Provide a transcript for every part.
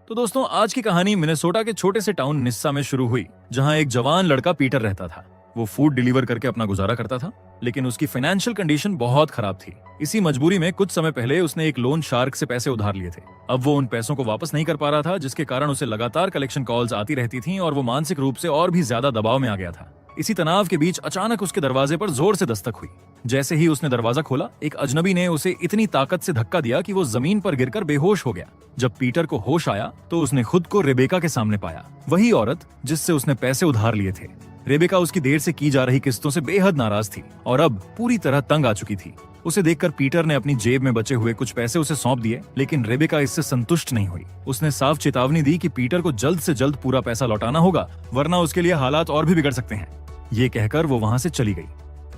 तो दोस्तों, आज की कहानी मिनेसोटा के छोटे से टाउन निस्सा में शुरू हुई, जहां एक जवान लड़का पीटर रहता था। वो फूड डिलीवर करके अपना गुजारा करता था, लेकिन उसकी फाइनेंशियल कंडीशन बहुत खराब थी। इसी मजबूरी में कुछ समय पहले उसने एक लोन शार्क से पैसे उधार लिए थे। अब वो उन पैसों को वापस नहीं कर पा रहा था, जिसके कारण उसे लगातार कलेक्शन कॉल्स आती रहती थीं और वो मानसिक रूप से और भी ज्यादा दबाव में आ गया था। इसी तनाव के बीच अचानक उसके दरवाजे पर जोर से दस्तक हुई। जैसे ही उसने दरवाजा खोला, एक अजनबी ने उसे इतनी ताकत से धक्का दिया कि वो जमीन पर गिरकर बेहोश हो गया। जब पीटर को होश आया तो उसने खुद को रेबेका के सामने पाया, वही औरत जिससे उसने पैसे उधार लिए थे। रेबेका उसकी देर से की जा रही किस्तों से बेहद नाराज थी और अब पूरी तरह तंग आ चुकी थी। उसे देखकर पीटर ने अपनी जेब में बचे हुए कुछ पैसे उसे सौंप दिए, लेकिन रेबेका इससे संतुष्ट नहीं हुई। उसने साफ चेतावनी दी कि पीटर को जल्द से जल्द पूरा पैसा लौटाना होगा, वरना उसके लिए हालात और भी बिगड़ सकते हैं। ये कहकर वो वहां से चली गई।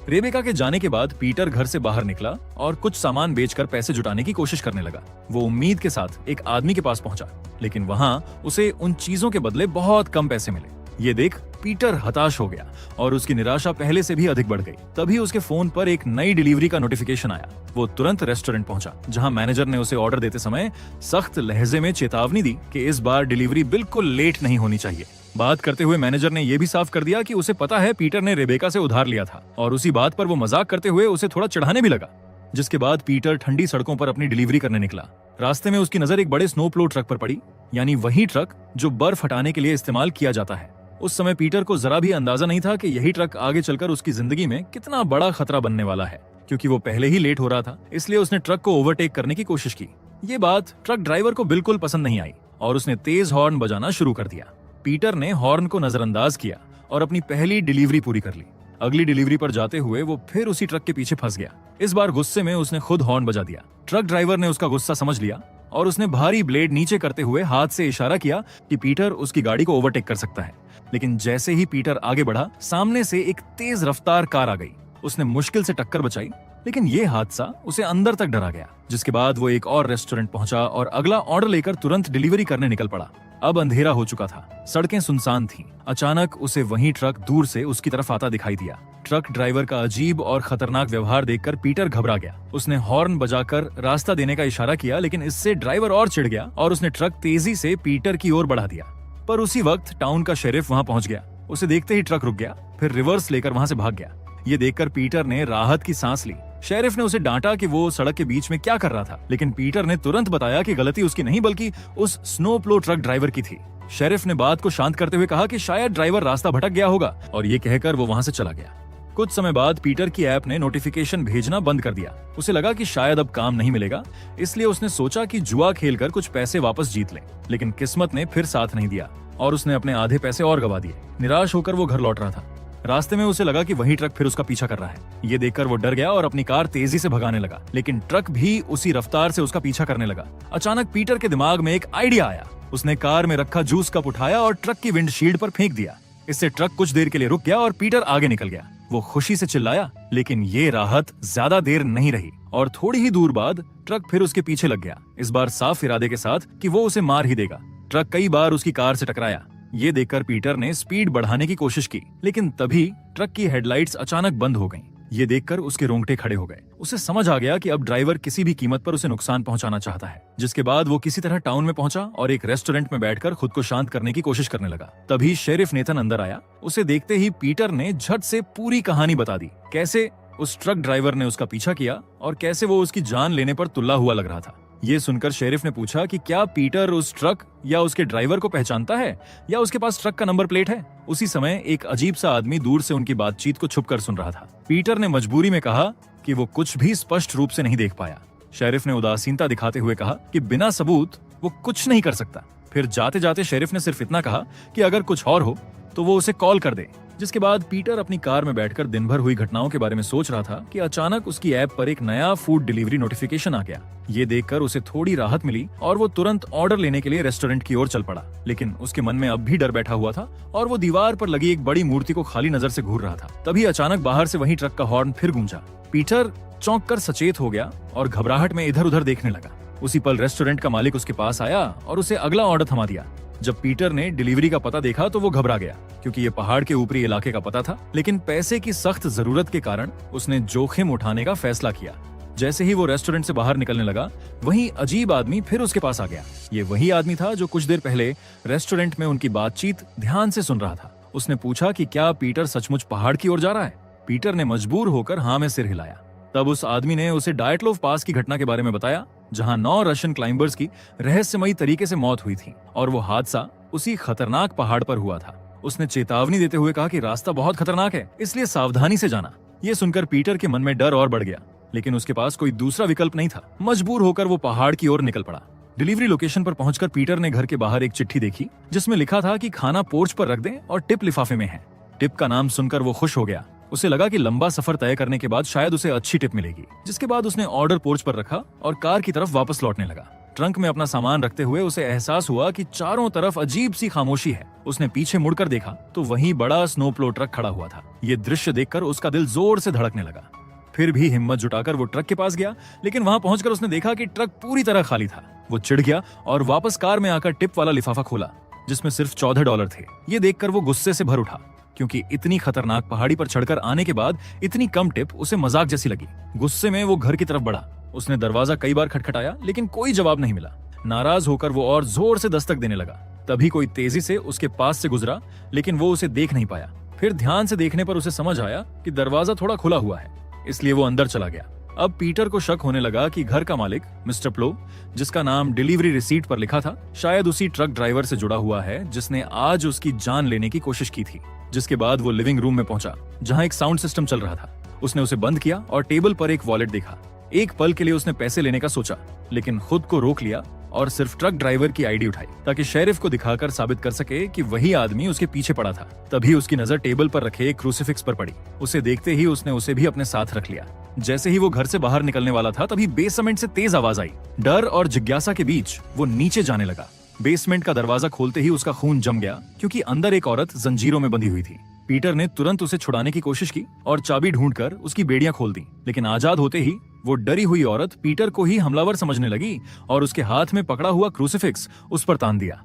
रेबेका के जाने के बाद पीटर घर से बाहर निकला और कुछ सामान बेचकर पैसे जुटाने की कोशिश करने लगा। वो उम्मीद के साथ एक आदमी के पास पहुंचा, लेकिन वहां उसे उन चीजों के बदले बहुत कम पैसे मिले। ये देख पीटर हताश हो गया और उसकी निराशा पहले से भी अधिक बढ़ गई। तभी उसके फोन पर एक नई डिलीवरी का नोटिफिकेशन आया। वो तुरंत रेस्टोरेंट पहुंचा, जहां मैनेजर ने उसे ऑर्डर देते समय सख्त लहजे में चेतावनी दी कि इस बार डिलीवरी बिल्कुल लेट नहीं होनी चाहिए। बात करते हुए मैनेजर ने यह भी साफ कर दिया कि उसे पता है पीटर ने रेबेका से उधार लिया था, और उसी बात पर वो मजाक करते हुए उसे थोड़ा चिढ़ाने भी लगा। जिसके बाद पीटर ठंडी सड़कों पर अपनी डिलीवरी करने निकला। रास्ते में उसकी नजर एक बड़े स्नो प्लो ट्रक पर पड़ी, यानी वही ट्रक जो बर्फ हटाने के लिए इस्तेमाल किया जाता है। उस समय पीटर को जरा भी अंदाजा नहीं था कि यही ट्रक आगे चलकर उसकी जिंदगी में कितना बड़ा खतरा बनने वाला है। क्योंकि वो पहले ही लेट हो रहा था, इसलिए उसने ट्रक को ओवरटेक करने की कोशिश की। ये बात ट्रक ड्राइवर को बिल्कुल पसंद नहीं आई और उसने तेज हॉर्न बजाना शुरू कर दिया। पीटर ने हॉर्न को नजरअंदाज किया और अपनी पहली डिलीवरी पूरी कर ली। अगली डिलीवरी पर जाते हुए वो फिर उसी ट्रक के पीछे फंस गया। इस बार गुस्से में उसने खुद हॉर्न बजा दिया। ट्रक ड्राइवर ने उसका गुस्सा समझ लिया और उसने भारी ब्लेड नीचे करते हुए हाथ से इशारा किया कि पीटर उसकी गाड़ी को ओवरटेक कर सकता है। लेकिन जैसे ही पीटर आगे बढ़ा, सामने से एक तेज रफ्तार कार आ गई। उसने मुश्किल से टक्कर बचाई, लेकिन ये हादसा उसे अंदर तक डरा गया। जिसके बाद वो एक और रेस्टोरेंट पहुंचा और अगला ऑर्डर लेकर तुरंत डिलीवरी करने निकल पड़ा। अब अंधेरा हो चुका था, सड़कें सुनसान थीं। अचानक उसे वही ट्रक दूर से उसकी तरफ आता दिखाई दिया। ट्रक ड्राइवर का अजीब और खतरनाक व्यवहार देखकर पीटर घबरा गया। उसने हॉर्न बजाकर रास्ता देने का इशारा किया, लेकिन इससे ड्राइवर और चिढ़ गया और उसने ट्रक तेजी से पीटर की ओर बढ़ा दिया। पर उसी वक्त टाउन का शेरिफ वहां पहुंच गया। उसे देखते ही ट्रक रुक गया, फिर रिवर्स लेकर वहां से भाग गया। ये देखकर पीटर ने राहत की सांस ली। शेरिफ ने उसे डांटा कि वो सड़क के बीच में क्या कर रहा था, लेकिन पीटर ने तुरंत बताया कि गलती उसकी नहीं बल्कि उस स्नो प्लो ट्रक ड्राइवर की थी। शेरिफ ने बात को शांत करते हुए कहा कि शायद ड्राइवर रास्ता भटक गया होगा, और ये कहकर वो वहां से चला गया। कुछ समय बाद पीटर की ऐप ने नोटिफिकेशन भेजना बंद कर दिया। उसे लगा कि शायद अब काम नहीं मिलेगा, इसलिए उसने सोचा कि जुआ खेलकर कुछ पैसे वापस जीत ले। लेकिन किस्मत ने फिर साथ नहीं दिया और उसने अपने आधे पैसे और गवा दिए। निराश होकर वो घर लौट रहा था। रास्ते में उसे लगा कि वही ट्रक फिर उसका पीछा कर रहा है। ये देखकर वो डर गया और अपनी कार तेजी से भगाने लगा, लेकिन ट्रक भी उसी रफ्तार से उसका पीछा करने लगा। अचानक पीटर के दिमाग में एक आइडिया आया। उसने कार में रखा जूस कप उठाया और ट्रक की विंडशील्ड पर फेंक दिया। इससे ट्रक कुछ देर के लिए रुक गया और पीटर आगे निकल गया। वो खुशी से चिल्लाया, लेकिन ये राहत ज्यादा देर नहीं रही और थोड़ी ही दूर बाद ट्रक फिर उसके पीछे लग गया, इस बार साफ इरादे के साथ कि वो उसे मार ही देगा। ट्रक कई बार उसकी कार से टकराया। ये देखकर पीटर ने स्पीड बढ़ाने की कोशिश की, लेकिन तभी ट्रक की हेडलाइट्स अचानक बंद हो गईं। ये देखकर उसके रोंगटे खड़े हो गए। उसे समझ आ गया कि अब ड्राइवर किसी भी कीमत पर उसे नुकसान पहुंचाना चाहता है। जिसके बाद वो किसी तरह टाउन में पहुंचा और एक रेस्टोरेंट में बैठकर खुद को शांत करने की कोशिश करने लगा। तभी शेरिफ नेथन अंदर आया। उसे देखते ही पीटर ने झट से पूरी कहानी बता दी, कैसे उस ट्रक ड्राइवर ने उसका पीछा किया और कैसे वो उसकी जान लेने पर तुल्ला हुआ लग रहा था। ये सुनकर शेरिफ ने पूछा कि क्या पीटर उस ट्रक या उसके ड्राइवर को पहचानता है या उसके पास ट्रक का नंबर प्लेट है। उसी समय एक अजीब सा आदमी दूर से उनकी बातचीत को छुपकर सुन रहा था। पीटर ने मजबूरी में कहा कि वो कुछ भी स्पष्ट रूप से नहीं देख पाया। शेरिफ ने उदासीनता दिखाते हुए कहा कि बिना सबूत वो कुछ नहीं कर सकता। फिर जाते जाते शेरिफ ने सिर्फ इतना कहा कि अगर कुछ और हो तो वो उसे कॉल कर दे। जिसके बाद पीटर अपनी कार में बैठकर दिन भर हुई घटनाओं के बारे में सोच रहा था कि अचानक उसकी ऐप पर एक नया फूड डिलीवरी नोटिफिकेशन आ गया। ये देखकर उसे थोड़ी राहत मिली और वो तुरंत ऑर्डर लेने के लिए रेस्टोरेंट की ओर चल पड़ा। लेकिन उसके मन में अब भी डर बैठा हुआ था और वो दीवार पर लगी एक बड़ी मूर्ति को खाली नजर से घूर रहा था। तभी अचानक बाहर से वही ट्रक का हॉर्न फिर गूंजा। पीटर चौंक कर सचेत हो गया और घबराहट में इधर उधर देखने लगा। उसी पल रेस्टोरेंट का मालिक उसके पास आया और उसे अगला ऑर्डर थमा दिया। जब पीटर ने डिलीवरी का पता देखा तो वो घबरा गया, क्योंकि ये पहाड़ के ऊपरी इलाके का पता था। लेकिन पैसे की सख्त जरूरत के कारण उसने जोखिम उठाने का फैसला किया। जैसे ही वो रेस्टोरेंट से बाहर निकलने लगा, वहीं अजीब आदमी फिर उसके पास आ गया। ये वही आदमी था जो कुछ देर पहले रेस्टोरेंट में उनकी बातचीत ध्यान से सुन रहा था। उसने पूछा कि क्या पीटर सचमुच पहाड़ की ओर जा रहा है। पीटर ने मजबूर होकर हाँ में सिर हिलाया। तब उस आदमी ने उसे डायटलोव पास की घटना के बारे में बताया, जहां 9 रशियन क्लाइंबर्स की रहस्यमयी तरीके से मौत हुई थी और वो हादसा उसी खतरनाक पहाड़ पर हुआ था। उसने चेतावनी देते हुए कहा कि रास्ता बहुत खतरनाक है, इसलिए सावधानी से जाना। ये सुनकर पीटर के मन में डर और बढ़ गया, लेकिन उसके पास कोई दूसरा विकल्प नहीं था। मजबूर होकर वो पहाड़ की ओर निकल पड़ा। डिलीवरी लोकेशन पर पहुंचकर पीटर ने घर के बाहर एक चिट्ठी देखी, जिसमें लिखा था कि खाना पोर्च पर रख दें और टिप लिफाफे में है। टिप का नाम सुनकर वो खुश हो गया। उसे लगा कि लंबा सफर तय करने के बाद शायद उसे अच्छी टिप मिलेगी। जिसके बाद उसने ऑर्डर पोर्च पर रखा और कार की तरफ वापस लौटने लगा। ट्रंक में अपना सामान रखते हुए उसे एहसास हुआ कि चारों तरफ अजीब सी खामोशी है। उसने पीछे मुड़कर देखा तो वहीं बड़ा स्नोप्लो ट्रक खड़ा हुआ था। ये दृश्य देखकर उसका दिल जोर से धड़कने लगा। फिर भी हिम्मत जुटाकर वो ट्रक के पास गया, लेकिन वहां पहुंचकर उसने देखा कि ट्रक पूरी तरह खाली था। वो चिढ़ गया और वापस कार में आकर टिप वाला लिफाफा खोला, जिसमें सिर्फ $14 थे। ये देखकर वो गुस्से से भर उठा, क्योंकि इतनी खतरनाक पहाड़ी पर चढ़कर आने के बाद इतनी कम टिप उसे मजाक जैसी लगी। गुस्से में वो घर की तरफ बढ़ा। उसने दरवाजा कई बार खटखटाया, लेकिन कोई जवाब नहीं मिला। नाराज होकर वो और जोर से दस्तक देने लगा। तभी कोई तेजी से उसके पास से गुजरा, लेकिन वो उसे देख नहीं पाया। फिर ध्यान से देखने पर उसे समझ आया कि दरवाजा थोड़ा खुला हुआ है, इसलिए वो अंदर चला गया। अब पीटर को शक होने लगा कि घर का मालिक मिस्टर प्लो, जिसका नाम डिलीवरी रिसीट पर लिखा था, शायद उसी ट्रक ड्राइवर से जुड़ा हुआ है जिसने आज उसकी जान लेने की कोशिश की थी। जिसके बाद वो लिविंग रूम में पहुंचा, जहां एक साउंड सिस्टम चल रहा था। उसने उसे बंद किया और टेबल पर एक वॉलेट देखा। एक पल के लिए उसने पैसे लेने का सोचा, लेकिन खुद को रोक लिया और सिर्फ ट्रक ड्राइवर की आईडी उठाई, ताकि शेरिफ को दिखाकर साबित कर सके कि वही आदमी उसके पीछे पड़ा था। तभी उसकी नजर टेबल पर रखे एक क्रूसीफिक्स पर पड़ी। उसे देखते ही उसने उसे भी अपने साथ रख लिया। जैसे ही वो घर से बाहर निकलने वाला था, तभी बेसमेंट से तेज आवाज आई। डर और जिज्ञासा के बीच वो नीचे जाने लगा। बेसमेंट का दरवाजा खोलते ही उसका खून जम गया, क्योंकि अंदर एक औरत जंजीरों में बंधी हुई थी। पीटर ने तुरंत उसे छुड़ाने की कोशिश की और चाबी ढूंढकर उसकी बेड़ियां खोल दी, लेकिन आजाद होते ही वो डरी हुई औरत पीटर को ही हमलावर समझने लगी और उसके हाथ में पकड़ा हुआ क्रूसीफिक्स उस पर तान दिया।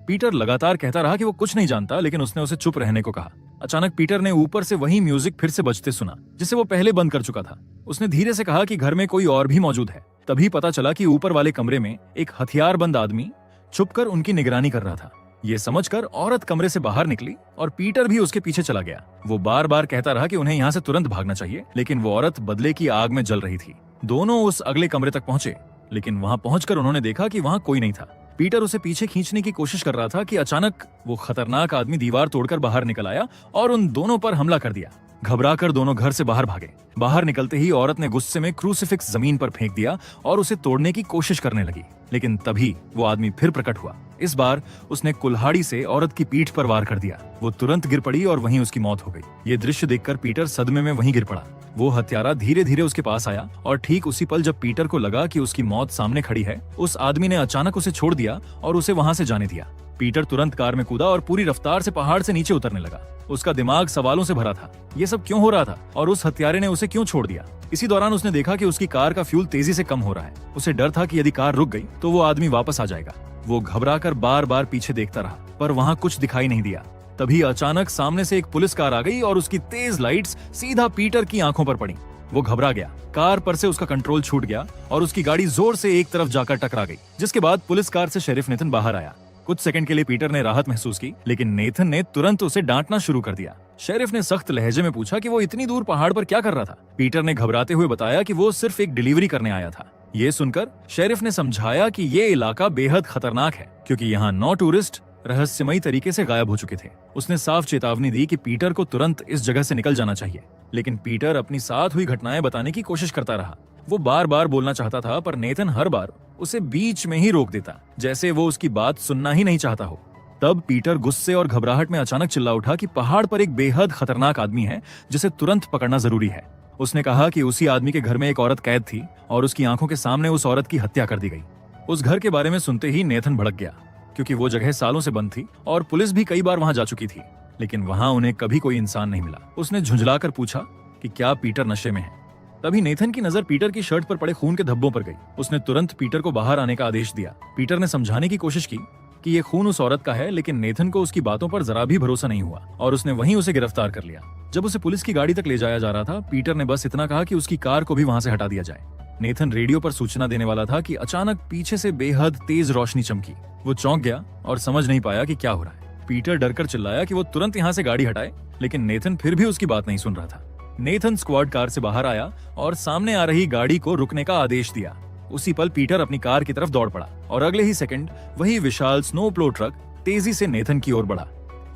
पीटर लगातार कहता रहा कि वो कुछ नहीं जानता, लेकिन उसने उसे चुप रहने को कहा। अचानक पीटर ने ऊपर से वही म्यूजिक फिर से बजते सुना, जिसे वो पहले बंद कर चुका था। उसने धीरे से कहा कि घर में कोई और भी मौजूद है। तभी पता चला कि ऊपर वाले कमरे में एक हथियारबंद आदमी छुपकर उनकी निगरानी कर रहा था। ये समझकर औरत कमरे से बाहर निकली और पीटर भी उसके पीछे चला गया। वो बार बार कहता रहा कि उन्हें यहाँ से तुरंत भागना चाहिए, लेकिन वो औरत बदले की आग में जल रही थी। दोनों उस अगले कमरे तक पहुंचे, लेकिन वहां पहुंचकर उन्होंने देखा कि वहां कोई नहीं था। पीटर उसे पीछे खींचने की कोशिश कर रहा था कि अचानक वो खतरनाक आदमी दीवार तोड़कर बाहर निकल आया और उन दोनों पर हमला कर दिया। घबराकर दोनों घर से बाहर भागे। बाहर निकलते ही औरत ने गुस्से में क्रूसीफिक्स जमीन पर फेंक दिया और उसे तोड़ने की कोशिश करने लगी, लेकिन तभी वो आदमी फिर प्रकट हुआ। इस बार उसने कुल्हाड़ी से औरत की पीठ पर वार कर दिया। वो तुरंत गिर पड़ी और वहीं उसकी मौत हो गई। ये दृश्य देखकर पीटर सदमे में वहीं गिर पड़ा। वो हत्यारा धीरे धीरे उसके पास आया और ठीक उसी पल जब पीटर को लगा कि उसकी मौत सामने खड़ी है, उस आदमी ने अचानक उसे छोड़ दिया और उसे वहां से जाने दिया। पीटर तुरंत कार में कूदा और पूरी रफ्तार से पहाड़ से नीचे उतरने लगा। उसका दिमाग सवालों से भरा था। ये सब क्यों हो रहा था और उस हत्यारे ने उसे क्यों छोड़ दिया? इसी दौरान उसने देखा कि उसकी कार का फ्यूल तेजी से कम हो रहा है। उसे डर था कि यदि कार रुक गई तो वो आदमी वापस आ जाएगा। वो घबराकर बार बार पीछे देखता रहा, पर वहां कुछ दिखाई नहीं दिया। तभी अचानक सामने से एक पुलिस कार आ गई और उसकी तेज लाइट्स सीधा पीटर की आंखों पर पड़ी। वो घबरा गया। कार पर से उसका कंट्रोल छूट गया और उसकी गाड़ी जोर से एक तरफ जाकर टकरा गई, जिसके बाद पुलिस कार से शेरिफ नेथन बाहर आया। कुछ सेकंड के लिए पीटर ने राहत महसूस की, लेकिन नेथन ने तुरंत उसे डांटना शुरू कर दिया। शेरिफ ने सख्त लहजे में पूछा कि वो इतनी दूर पहाड़ पर क्या कर रहा था। पीटर ने घबराते हुए बताया कि वो सिर्फ एक डिलीवरी करने आया था। ये सुनकर शेरिफ ने समझाया कि ये इलाका बेहद खतरनाक है, क्योंकि यहाँ 9 टूरिस्ट रहस्यमयी तरीके से गायब हो चुके थे। उसने साफ चेतावनी दी कि पीटर को तुरंत इस जगह से निकल जाना चाहिए, लेकिन पीटर अपनी साथ हुई घटनाएं बताने की कोशिश करता रहा। वो बार बार बोलना चाहता था, पर नेथन हर बार उसे बीच में ही रोक देता, जैसे वो उसकी बात सुनना ही नहीं चाहता हो। तब पीटर गुस्से और घबराहट में अचानक चिल्ला उठा कि पहाड़ पर एक बेहद खतरनाक आदमी है, जिसे तुरंत पकड़ना जरूरी है। उसने कहा कि उसी आदमी के घर में एक औरत कैद थी और उसकी आंखों के सामने उस औरत की हत्या कर दी गई। उस घर के बारे में सुनते ही नेथन भड़क गया, क्योंकि वो जगह सालों से बंद थी और पुलिस भी कई बार वहां जा चुकी थी, लेकिन वहां उन्हें कभी कोई इंसान नहीं मिला। उसने झुंझलाकर पूछा कि क्या पीटर नशे में है। तभी नेथन की नजर पीटर की शर्ट पर पड़े खून के धब्बों पर गई। उसने तुरंत पीटर को बाहर आने का आदेश दिया। पीटर ने समझाने की कोशिश की कि ये खून उस औरत का है, लेकिन नेथन को उसकी बातों पर जरा भी भरोसा नहीं हुआ और उसने वहीं उसे गिरफ्तार कर लिया। जब उसे पुलिस की गाड़ी तक ले जाया जा रहा था, पीटर ने बस इतना कहा कि उसकी कार को भी वहां से हटा दिया जाए। नेथन रेडियो पर सूचना देने वाला था कि अचानक पीछे से बेहद तेज रोशनी चमकी। वो चौंक गया और समझ नहीं पाया कि क्या हो रहा है। पीटर डरकर चिल्लाया कि वो तुरंत यहाँ से गाड़ी हटाए, लेकिन नेथन फिर भी उसकी बात नहीं सुन रहा था। नेथन स्क्वाड कार से बाहर आया और सामने आ रही गाड़ी को रुकने का आदेश दिया। उसी पल पीटर अपनी कार की तरफ दौड़ पड़ा और अगले ही सेकंड वही विशाल स्नो प्लो ट्रक तेजी से नेथन की ओर बढ़ा।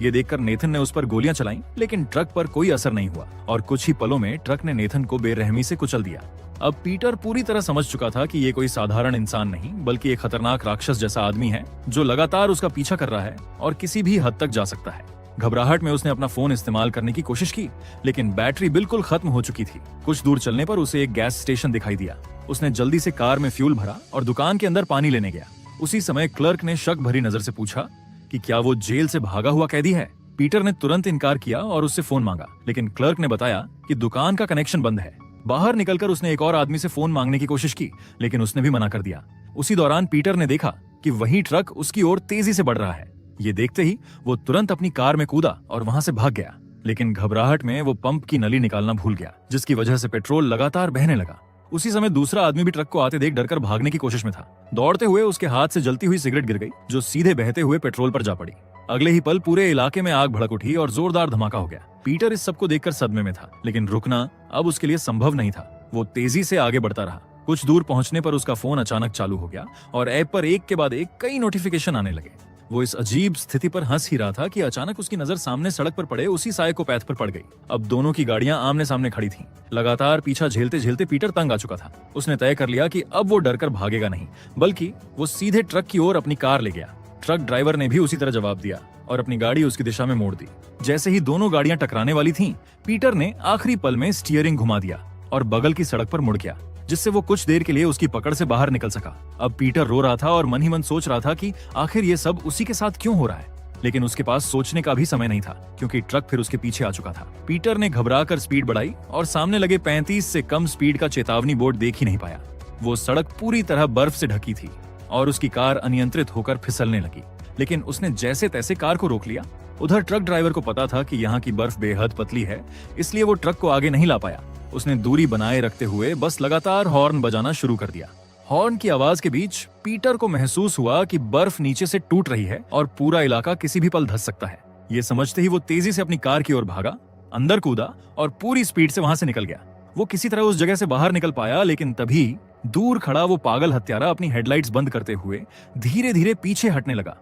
ये देखकर नेथन ने उस पर गोलियां चलाईं, लेकिन ट्रक पर कोई असर नहीं हुआ और कुछ ही पलों में ट्रक ने नेथन को बेरहमी से कुचल दिया। अब पीटर पूरी तरह समझ चुका था कि ये कोई साधारण इंसान नहीं बल्कि एक खतरनाक राक्षस जैसा आदमी है जो लगातार उसका पीछा कर रहा है और किसी भी हद तक जा सकता है। घबराहट में उसने अपना फोन इस्तेमाल करने की कोशिश की, लेकिन बैटरी बिल्कुल खत्म हो चुकी थी। कुछ दूर चलने पर उसे एक गैस स्टेशन दिखाई दिया। उसने जल्दी से कार में फ्यूल भरा और दुकान के अंदर पानी लेने गया। उसी समय क्लर्क ने शक भरी नजर से पूछा कि क्या वो जेल से भागा हुआ कैदी है। पीटर ने तुरंत इनकार किया और उससे फोन मांगा, लेकिन क्लर्क ने बताया कि दुकान का कनेक्शन बंद है। बाहर निकलकर उसने एक और आदमी से फोन मांगने की कोशिश की, लेकिन उसने भी मना कर दिया। उसी दौरान पीटर ने देखा कि वही ट्रक उसकी ओर तेजी से बढ़ रहा है। ये देखते ही वो तुरंत अपनी कार में कूदा और वहां से भाग गया, लेकिन घबराहट में वो पंप की नली निकालना भूल गया, जिसकी वजह से पेट्रोल लगातार बहने लगा। उसी समय दूसरा आदमी भी ट्रक को आते देख डरकर भागने की कोशिश में था। दौड़ते हुए उसके हाथ से जलती हुई सिगरेट गिर गई, जो सीधे बहते हुए पेट्रोल पर जा पड़ी। अगले ही पल पूरे इलाके में आग भड़क उठी और जोरदार धमाका हो गया। पीटर इस सबको देखकर सदमे में था, लेकिन रुकना अब उसके लिए संभव नहीं था। वो तेजी से आगे बढ़ता रहा। कुछ दूर पहुंचने पर उसका फोन अचानक चालू हो गया और ऐप पर एक के बाद एक कई नोटिफिकेशन आने लगे। वो इस अजीब स्थिति पर हंस ही रहा था कि अचानक उसकी नजर सामने सड़क पर पड़े उसी साइकोपैथ पर पड़ गई। अब दोनों की गाड़ियां आमने सामने खड़ी थीं। लगातार पीछा झेलते झेलते पीटर तंग आ चुका था। उसने तय कर लिया कि अब वो डरकर भागेगा नहीं, बल्कि वो सीधे ट्रक की ओर अपनी कार ले गया। ट्रक ड्राइवर ने भी उसी तरह जवाब दिया और अपनी गाड़ी उसकी दिशा में मोड़ दी। जैसे ही दोनों गाड़ियां टकराने वाली थीं, पीटर ने आखिरी पल में स्टीयरिंग घुमा दिया और बगल की सड़क पर मुड़ गया, जिससे वो कुछ देर के लिए उसकी पकड़ से बाहर निकल सका। अब पीटर रो रहा था और मन ही मन सोच रहा था कि आखिर ये सब उसी के साथ क्यों हो रहा है, लेकिन उसके पास सोचने का भी समय नहीं था, क्योंकि ट्रक फिर उसके पीछे आ चुका था। पीटर ने घबराकर स्पीड बढ़ाई और सामने लगे 35 से कम स्पीड का चेतावनी बोर्ड देख ही नहीं पाया। वो सड़क पूरी तरह बर्फ से ढकी थी और उसकी कार अनियंत्रित होकर फिसलने लगी, लेकिन उसने जैसे तैसे कार को रोक लिया। उधर ट्रक ड्राइवर को पता था कि यहाँ की बर्फ बेहद पतली है, इसलिए वो ट्रक को आगे नहीं ला पाया। उसने दूरी बनाए रखते हुए बस लगातार हॉर्न बजाना शुरू कर दिया। हॉर्न की आवाज के बीच पीटर को महसूस हुआ कि बर्फ नीचे से टूट रही है और पूरा इलाका किसी भी पल धंस सकता है। ये समझते ही वो तेजी से अपनी कार की ओर भागा, अंदर कूदा और पूरी स्पीड से वहां से निकल गया। वो किसी तरह उस जगह से बाहर निकल पाया, लेकिन तभी दूर खड़ा वो पागल हत्यारा अपनी हेडलाइट्स बंद करते हुए धीरे धीरे पीछे हटने लगा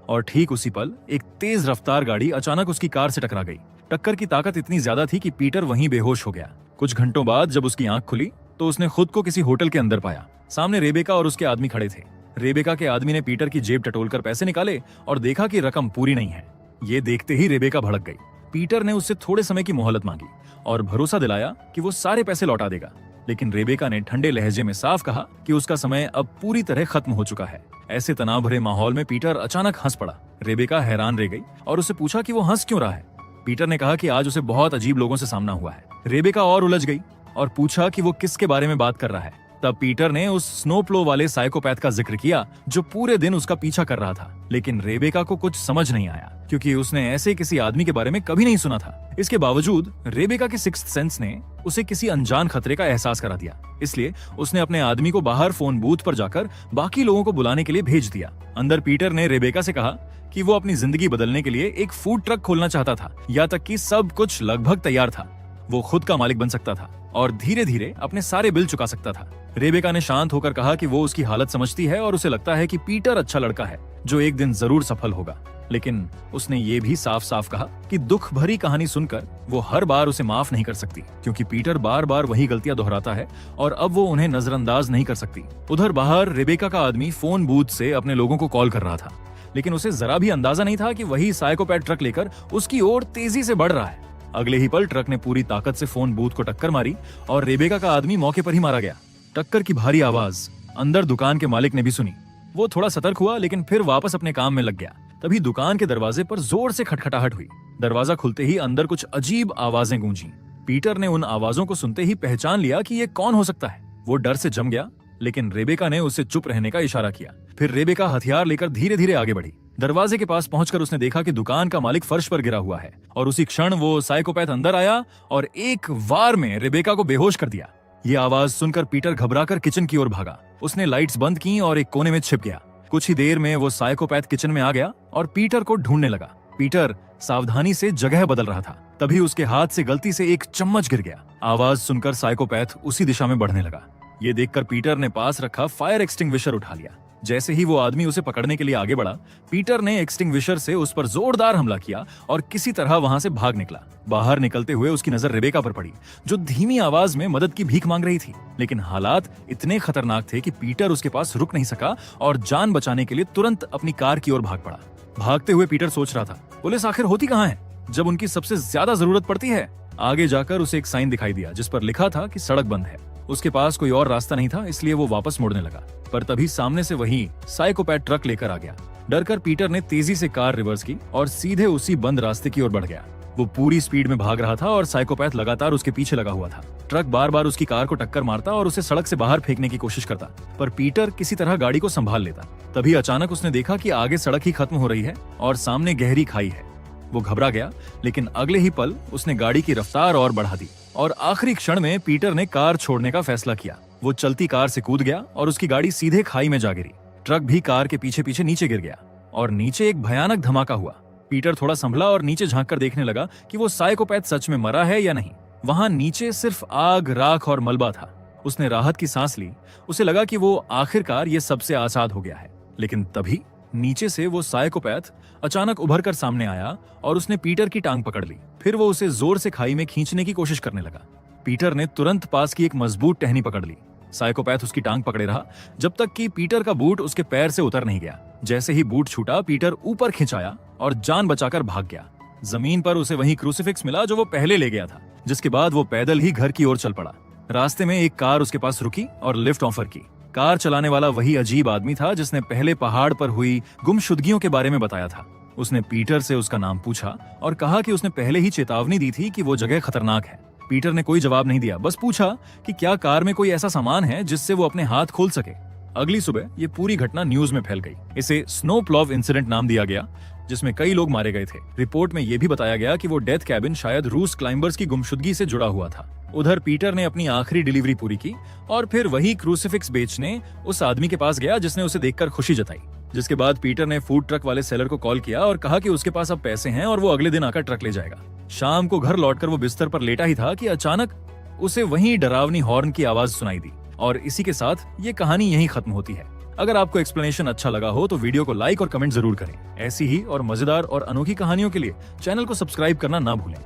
और ठीक उसी पल एक तेज रफ्तार गाड़ी अचानक उसकी कार से टकरा गई। टक्कर की ताकत इतनी ज्यादा थी कि पीटर वहीं बेहोश हो गया। कुछ घंटों बाद जब उसकी आंख खुली तो उसने खुद को किसी होटल के अंदर पाया। सामने रेबेका और उसके आदमी खड़े थे। रेबेका के आदमी ने पीटर की जेब टटोलकर पैसे निकाले और देखा कि रकम पूरी नहीं है। ये देखते ही रेबेका भड़क गई। पीटर ने उससे थोड़े समय की मोहलत मांगी और भरोसा दिलाया कि वो सारे पैसे लौटा देगा, लेकिन रेबेका ने ठंडे लहजे में साफ कहा कि उसका समय अब पूरी तरह खत्म हो चुका है। ऐसे तनाव भरे माहौल में पीटर अचानक हंस पड़ा। रेबेका हैरान रह गई और उससे पूछा कि वो हंस क्यों रहा है। पीटर ने कहा कि आज उसे बहुत अजीब लोगों से सामना हुआ है। रेबेका और उलझ गई और पूछा कि वो किसके बारे में बात कर रहा है। तब पीटर ने उस स्नोप्लो वाले साइकोपैथ का जिक्र किया जो पूरे दिन उसका पीछा कर रहा था, लेकिन रेबेका को कुछ समझ नहीं आया क्योंकि उसने ऐसे किसी आदमी के बारे में कभी नहीं सुना था। इसके बावजूद रेबेका के सिक्स्थ सेंस ने उसे किसी अनजान खतरे का एहसास करा दिया, इसलिए उसने अपने आदमी को बाहर फोन बूथ पर जाकर बाकी लोगों को बुलाने के लिए भेज दिया। अंदर पीटर ने रेबेका से कहा कि वो अपनी जिंदगी बदलने के लिए एक फूड ट्रक खोलना चाहता था, यहाँ तक कि सब कुछ लगभग तैयार था। वो खुद का मालिक बन सकता था और धीरे धीरे अपने सारे बिल चुका सकता था। रेबेका ने शांत होकर कहा कि वो उसकी हालत समझती है और उसे लगता है कि पीटर अच्छा लड़का है जो एक दिन जरूर सफल होगा, लेकिन उसने ये भी साफ साफ कहा कि दुख भरी कहानी सुनकर वो हर बार उसे माफ नहीं कर सकती, क्योंकि पीटर बार बार वही गलतियां दोहराता है और अब वो उन्हें नजरअंदाज नहीं कर सकती। उधर बाहर रेबेका का आदमी फोन बूथ से अपने लोगों को कॉल कर रहा था, लेकिन उसे जरा भी अंदाजा नहीं था कि वही साइकोपैथ ट्रक लेकर उसकी ओर तेजी से बढ़ रहा है। अगले ही पल ट्रक ने पूरी ताकत से फोन बूथ को टक्कर मारी और रेबेका का आदमी मौके पर ही मारा गया। टक्कर की भारी आवाज अंदर दुकान के मालिक ने भी सुनी। वो थोड़ा सतर्क हुआ, लेकिन फिर वापस अपने काम में लग गया। तभी दुकान के दरवाजे पर जोर से खटखटाहट हुई। दरवाजा खुलते ही अंदर कुछ अजीब आवाजें गूंजी। पीटर ने उन आवाजों को सुनते ही पहचान लिया कि ये कौन हो सकता है। वो डर से जम गया, लेकिन रेबेका ने उसे चुप रहने का इशारा किया। फिर रेबेका हथियार लेकर धीरे धीरे आगे बढ़ी। दरवाजे के पास पहुंचकर उसने देखा कि दुकान का मालिक फर्श पर गिरा हुआ है और उसी क्षण वो साइकोपैथ अंदर आया और एक वार में रेबेका को बेहोश कर दिया। ये आवाज सुनकर पीटर घबराकर किचन की ओर भागा। उसने लाइट्स बंद की और एक कोने में छिप गया। कुछ ही देर में वो साइकोपैथ किचन में आ गया और पीटर को ढूंढने लगा। पीटर सावधानी से जगह बदल रहा था, तभी उसके हाथ से गलती से एक चम्मच गिर गया। आवाज सुनकर साइकोपैथ उसी दिशा में बढ़ने लगा। ये देखकर पीटर ने पास रखा फायर एक्सटिंग्विशर उठा लिया। जैसे ही वो आदमी उसे पकड़ने के लिए आगे बढ़ा, पीटर ने एक्सटिंग्विशर से उस पर जोरदार हमला किया और किसी तरह वहां से भाग निकला। बाहर निकलते हुए उसकी नजर रेबेका पर पड़ी, जो धीमी आवाज में मदद की भीख मांग रही थी। लेकिन हालात इतने खतरनाक थे कि पीटर उसके पास रुक नहीं सका और जान बचाने के लिए तुरंत अपनी कार की ओर भाग पड़ा। भागते हुए पीटर सोच रहा था, पुलिस आखिर होती कहाँ है जब उनकी सबसे ज्यादा जरूरत पड़ती है। आगे जाकर उसे एक साइन दिखाई दिया जिस पर लिखा था कि सड़क बंद है। उसके पास कोई और रास्ता नहीं था, इसलिए वो वापस मुड़ने लगा, पर तभी सामने से वही साइकोपैथ ट्रक लेकर आ गया। डरकर पीटर ने तेजी से कार रिवर्स की और सीधे उसी बंद रास्ते की ओर बढ़ गया। वो पूरी स्पीड में भाग रहा था और साइकोपैथ लगातार उसके पीछे लगा हुआ था। ट्रक बार बार उसकी कार को टक्कर मारता और उसे सड़क से बाहर फेंकने की कोशिश करता, पर पीटर किसी तरह गाड़ी को संभाल लेता। तभी अचानक उसने देखा कि आगे सड़क ही खत्म हो रही है और सामने गहरी खाई है। वो घबरा गया, लेकिन अगले ही पल उसने गाड़ी की रफ्तार और बढ़ा दी और आखिरी क्षण में पीटर ने कार छोड़ने का फैसला किया। वो चलती कार से कूद गया और उसकी गाड़ी सीधे खाई में जा गिरी। ट्रक भी कार के पीछे पीछे नीचे गिर गया और नीचे एक भयानक धमाका हुआ। पीटर थोड़ा संभला और नीचे झांककर देखने लगा कि वो साइकोपैथ सच में मरा है या नहीं। वहां नीचे सिर्फ आग, राख और मलबा था। उसने राहत की सांस ली। उसे लगा कि वो आखिरकार ये सबसे आजाद हो गया है। लेकिन तभी नीचे से वो साइकोपैथ अचानक उभर कर सामने आया और उसने पीटर की टांग पकड़ ली। फिर वो उसे जोर से खाई में खींचने की कोशिश करने लगा। पीटर ने तुरंत पास की एक मजबूत टहनी पकड़ ली। साइकोपैथ उसकी टांग पकड़े रहा जब तक कि पीटर का बूट उसके पैर से उतर नहीं गया। जैसे ही बूट छूटा, पीटर ऊपर खिंचाया और जान बचाकर भाग गया। जमीन पर उसे वही क्रूसिफिक्स मिला जो वो पहले ले गया था, जिसके बाद वो पैदल ही घर की ओर चल पड़ा। रास्ते में एक कार उसके पास रुकी और लिफ्ट ऑफर की। कार चलाने वाला वही अजीब आदमी था जिसने पहले पहाड़ पर हुई गुमशुदगियों के बारे में बताया था। उसने पीटर से उसका नाम पूछा और कहा कि उसने पहले ही चेतावनी दी थी कि वो जगह खतरनाक है। पीटर ने कोई जवाब नहीं दिया, बस पूछा कि क्या कार में कोई ऐसा सामान है जिससे वो अपने हाथ खोल सके। अगली सुबह ये पूरी घटना न्यूज में फैल गई। इसे स्नो प्लॉव इंसिडेंट नाम दिया गया, जिसमें कई लोग मारे गए थे। रिपोर्ट में यह भी बताया गया कि वो डेथ कैबिन शायद रूस क्लाइंबर्स की गुमशुदगी से जुड़ा हुआ था। उधर पीटर ने अपनी आखिरी डिलीवरी पूरी की और फिर वही क्रूसिफिक्स बेचने उस आदमी के पास गया जिसने उसे देखकर खुशी जताई। जिसके बाद पीटर ने फूड ट्रक वाले सेलर को कॉल किया और कहा कि उसके पास अब पैसे हैं और वो अगले दिन आकर ट्रक ले जाएगा। शाम को घर लौटकर वो बिस्तर पर लेटा ही था कि अचानक उसे वही डरावनी हॉर्न की आवाज सुनाई दी और इसी के साथ ये कहानी यहीं खत्म होती है। अगर आपको एक्सप्लेनेशन अच्छा लगा हो तो वीडियो को लाइक और कमेंट जरूर करें। ऐसी ही और मजेदार और अनोखी कहानियों के लिए चैनल को सब्सक्राइब करना ना भूलें।